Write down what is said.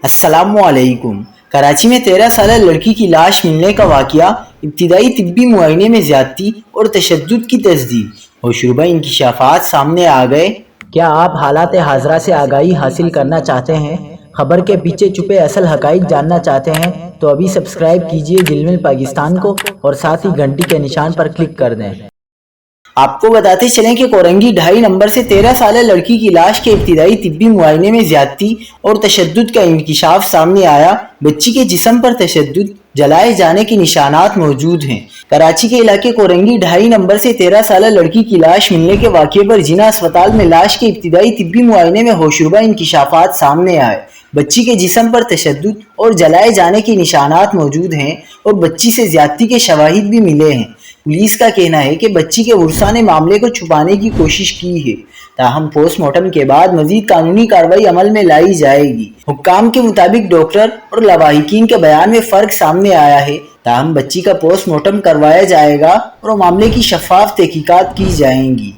अस्सलाम वालेकुम। कराची में 13 साल लड़की की लाश मिलने का वाकया, इब्तिदाई तिब्बी मुआयने में ज्यादती और तशद्दुद की तस्दीक, होशरुबा इंकिशाफात सामने आ गए। क्या आप हालात हाजरा से आगाही हासिल करना चाहते हैं, खबर के पीछे छुपे असल हकाइक जानना चाहते हैं, तो अभी सब्सक्राइब कीजिए जिलमिल पाकिस्तान को और साथ ही घंटी के निशान पर क्लिक कर दें। आपको बताते चलें कि कोरंगी 2.5 नंबर से 13 साल लड़की की लाश के इब्तिदाई तिब्बी मुआयने में ज्यादती और तशद्दुद का इंकिशाफ सामने आया। बच्ची के जिस्म पर तशद्दुद, जलाए जाने के निशानात मौजूद हैं। कराची के इलाके कोरंगी 2.5 नंबर से 13 साल लड़की की लाश मिलने के वाक़े पर जिना अस्पताल में लाश के इब्तिदाई तिब्बी मुआयने में होशरुबा इंकिशाफात सामने आए। बच्ची के जिस्म पर तशद्दुद और जलाए जाने के निशानात मौजूद हैं और बच्ची से ज्यादती के शवाहिद भी मिले हैं। पुलिस का कहना है कि बच्ची के वर्सा ने मामले को छुपाने की कोशिश की है, ताहम पोस्टमार्टम के बाद मजीद कानूनी कार्रवाई अमल में लाई जाएगी। हुक्काम के मुताबिक डॉक्टर और लवाहिकीन के बयान में फर्क सामने आया है, ताहम बच्ची का पोस्टमार्टम करवाया जाएगा और मामले की शफाफ तहकीकात की जाएंगी।